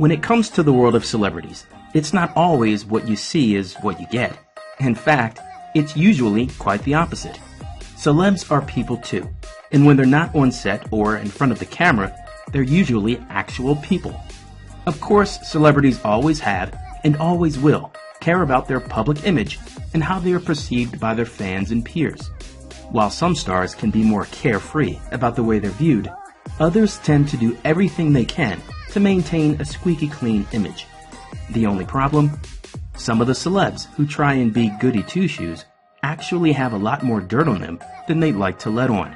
When it comes to the world of celebrities, it's not always what you see is what you get. In fact, it's usually quite the opposite. Celebs are people too, and when they're not on set or in front of the camera, they're usually actual people. Of course, celebrities always have, and always will, care about their public image and how they are perceived by their fans and peers. While some stars can be more carefree about the way they're viewed, others tend to do everything they can to maintain a squeaky clean image. The only problem? Some of the celebs who try and be goody two-shoes actually have a lot more dirt on them than they'd like to let on.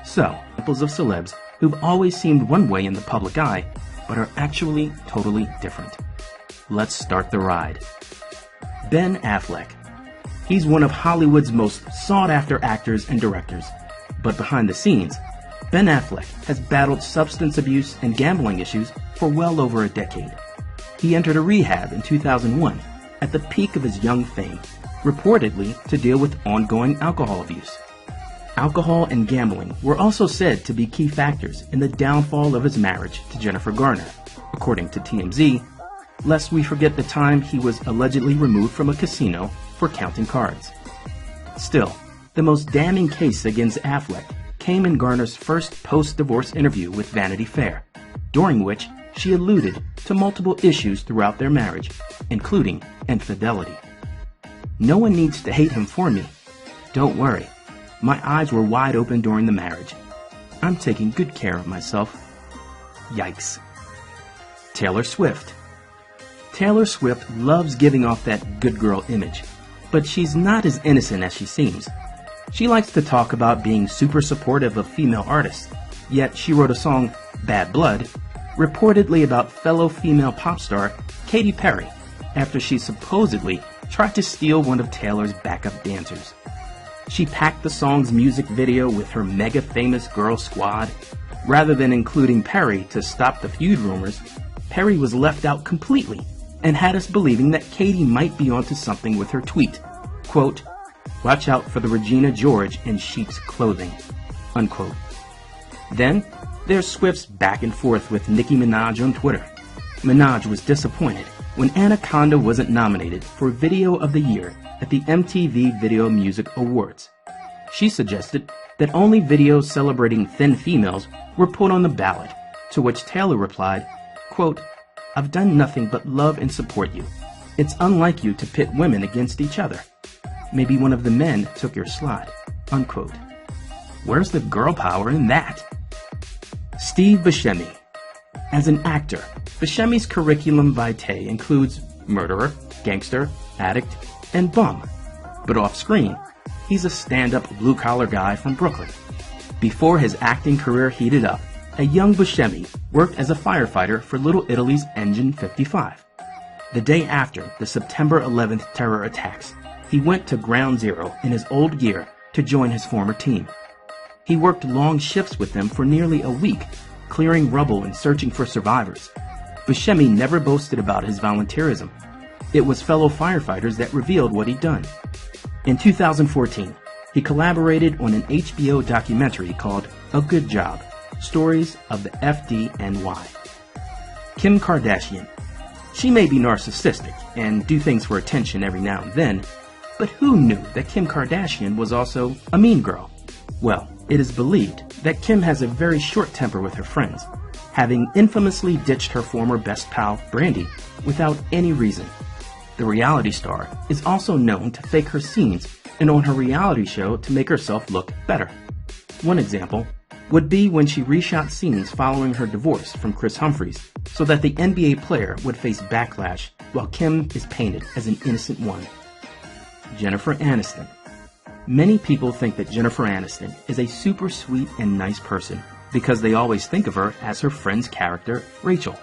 So, examples of celebs who've always seemed one way in the public eye, but are actually totally different. Let's start the ride. Ben Affleck. He's one of Hollywood's most sought-after actors and directors, but behind the scenes, Ben Affleck has battled substance abuse and gambling issues for well over a decade. He entered a rehab in 2001 at the peak of his young fame, reportedly to deal with ongoing alcohol abuse. Alcohol and gambling were also said to be key factors in the downfall of his marriage to Jennifer Garner, according to TMZ, lest we forget the time he was allegedly removed from a casino for counting cards. Still, the most damning case against Affleck came in Garner's first post-divorce interview with Vanity Fair, during which she alluded to multiple issues throughout their marriage, including infidelity. No one needs to hate him for me. Don't worry. My eyes were wide open during the marriage. I'm taking good care of myself. Yikes. Taylor Swift. Taylor Swift loves giving off that good girl image, but she's not as innocent as she seems. She likes to talk about being super supportive of female artists, yet she wrote a song, Bad Blood, reportedly about fellow female pop star Katy Perry, after she supposedly tried to steal one of Taylor's backup dancers. She packed the song's music video with her mega famous girl squad. Rather than including Perry to stop the feud rumors, Perry was left out completely and had us believing that Katy might be onto something with her tweet, quote, "Watch out for the Regina George in sheep's clothing," unquote. Then, there's Swift's back and forth with Nicki Minaj on Twitter. Minaj was disappointed when Anaconda wasn't nominated for Video of the Year at the MTV Video Music Awards. She suggested that only videos celebrating thin females were put on the ballot, to which Taylor replied, quote, "I've done nothing but love and support you. It's unlike you to pit women against each other. Maybe one of the men took your slot," unquote. Where's the girl power in that? Steve Buscemi. As an actor, Buscemi's curriculum vitae includes murderer, gangster, addict, and bum. But off-screen, he's a stand-up blue-collar guy from Brooklyn. Before his acting career heated up, a young Buscemi worked as a firefighter for Little Italy's Engine 55. The day after the September 11th terror attacks, he went to Ground Zero in his old gear to join his former team. He worked long shifts with them for nearly a week, clearing rubble and searching for survivors. Buscemi never boasted about his volunteerism. It was fellow firefighters that revealed what he'd done. In 2014, he collaborated on an HBO documentary called A Good Job, Stories of the FDNY. Kim Kardashian. She may be narcissistic and do things for attention every now and then, but who knew that Kim Kardashian was also a mean girl? Well, it is believed that Kim has a very short temper with her friends, having infamously ditched her former best pal, Brandy, without any reason. The reality star is also known to fake her scenes and on her reality show to make herself look better. One example would be when she reshot scenes following her divorce from Chris Humphries so that the NBA player would face backlash while Kim is painted as an innocent one. Jennifer Aniston. Many people think that Jennifer Aniston is a super sweet and nice person because they always think of her as her friend's character, Rachel.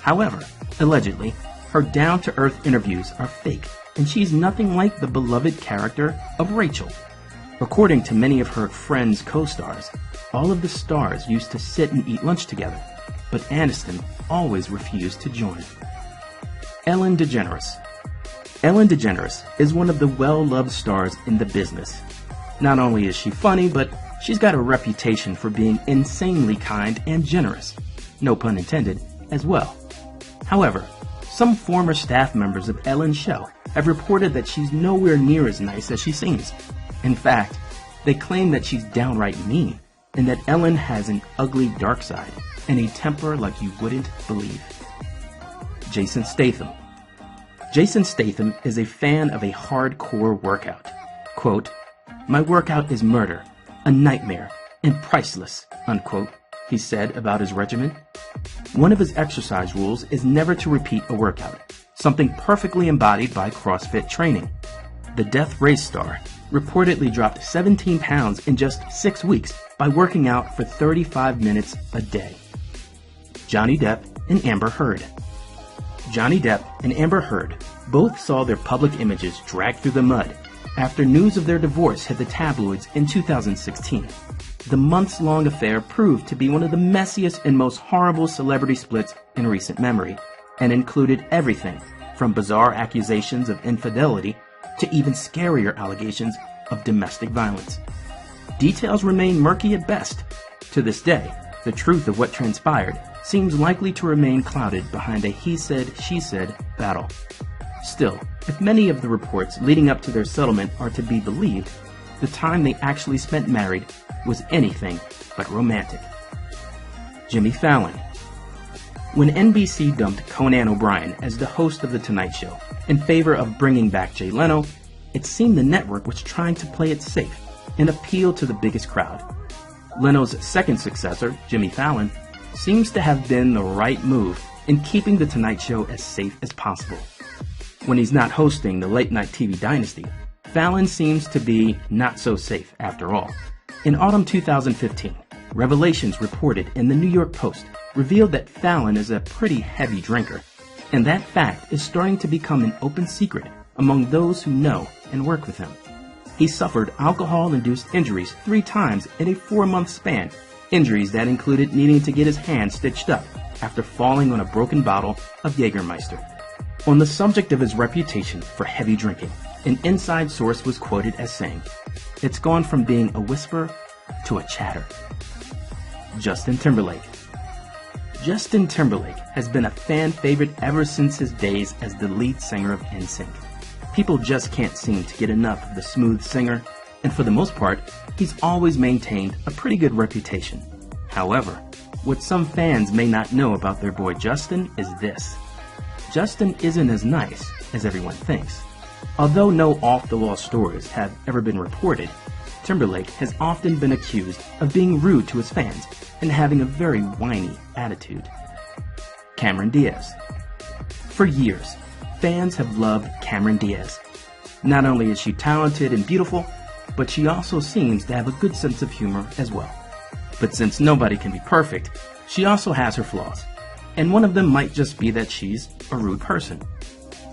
However, allegedly, her down-to-earth interviews are fake, and she's nothing like the beloved character of Rachel. According to many of her friends' co-stars, all of the stars used to sit and eat lunch together, but Aniston always refused to join. Ellen DeGeneres. Ellen DeGeneres is one of the well-loved stars in the business. Not only is she funny, but she's got a reputation for being insanely kind and generous, no pun intended, as well. However, some former staff members of Ellen's show have reported that she's nowhere near as nice as she seems. In fact, they claim that she's downright mean and that Ellen has an ugly dark side and a temper like you wouldn't believe. Jason Statham. Jason Statham is a fan of a hardcore workout. Quote, "My workout is murder, a nightmare, and priceless," unquote, he said about his regimen. One of his exercise rules is never to repeat a workout, something perfectly embodied by CrossFit training. The Death Race star reportedly dropped 17 pounds in just 6 weeks by working out for 35 minutes a day. Johnny Depp and Amber Heard. Johnny Depp and Amber Heard both saw their public images dragged through the mud after news of their divorce hit the tabloids in 2016. The months-long affair proved to be one of the messiest and most horrible celebrity splits in recent memory, and included everything from bizarre accusations of infidelity to even scarier allegations of domestic violence. Details remain murky at best. To this day, the truth of what transpired seems likely to remain clouded behind a he said, she said battle. Still, if many of the reports leading up to their settlement are to be believed, the time they actually spent married was anything but romantic. Jimmy Fallon. When NBC dumped Conan O'Brien as the host of The Tonight Show in favor of bringing back Jay Leno, it seemed the network was trying to play it safe and appeal to the biggest crowd. Leno's second successor, Jimmy Fallon, seems to have been the right move in keeping The Tonight Show as safe as possible. When he's not hosting the late-night TV dynasty, Fallon seems to be not so safe after all. In autumn 2015, revelations reported in the New York Post revealed that Fallon is a pretty heavy drinker, and that fact is starting to become an open secret among those who know and work with him. He suffered alcohol-induced injuries 3 times in a 4-month span, injuries that included needing to get his hand stitched up after falling on a broken bottle of Jägermeister. On the subject of his reputation for heavy drinking, an inside source was quoted as saying, "It's gone from being a whisper to a chatter." Justin Timberlake. Justin Timberlake has been a fan favorite ever since his days as the lead singer of NSYNC. People just can't seem to get enough of the smooth singer, and for the most part, he's always maintained a pretty good reputation. However, what some fans may not know about their boy Justin is this. Justin isn't as nice as everyone thinks. Although no off-the-wall stories have ever been reported, Timberlake has often been accused of being rude to his fans and having a very whiny attitude. Cameron Diaz. For years, fans have loved Cameron Diaz. Not only is she talented and beautiful, but she also seems to have a good sense of humor as well. But since nobody can be perfect, she also has her flaws. And one of them might just be that she's a rude person.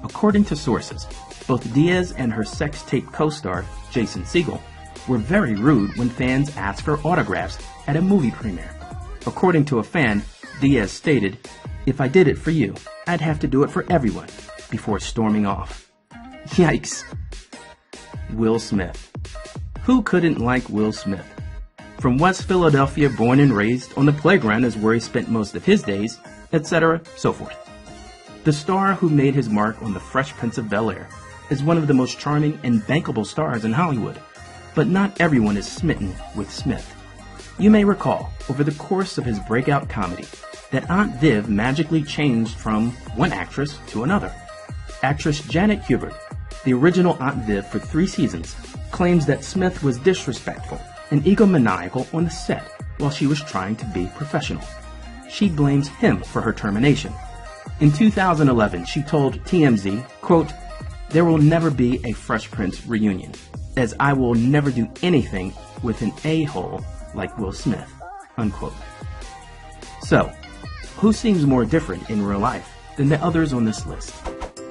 According to sources, both Diaz and her sex tape co-star, Jason Segel, were very rude when fans asked for autographs at a movie premiere. According to a fan, Diaz stated, "If I did it for you, I'd have to do it for everyone," before storming off. Yikes. Will Smith. Who couldn't like Will Smith? From West Philadelphia, born and raised, on the playground is where he spent most of his days, etc., so forth. The star who made his mark on The Fresh Prince of Bel-Air is one of the most charming and bankable stars in Hollywood, but not everyone is smitten with Smith. You may recall, over the course of his breakout comedy, that Aunt Viv magically changed from one actress to another. Actress Janet Hubert, the original Aunt Viv for 3 seasons, claims that Smith was disrespectful and egomaniacal on the set while she was trying to be professional. She blames him for her termination. In 2011, she told TMZ, quote, "There will never be a Fresh Prince reunion, as I will never do anything with an a-hole like Will Smith," unquote. So, who seems more different in real life than the others on this list?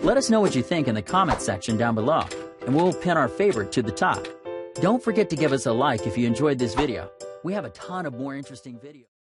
Let us know what you think in the comment section down below, and we'll pin our favorite to the top. Don't forget to give us a like if you enjoyed this video. We have a ton of more interesting videos.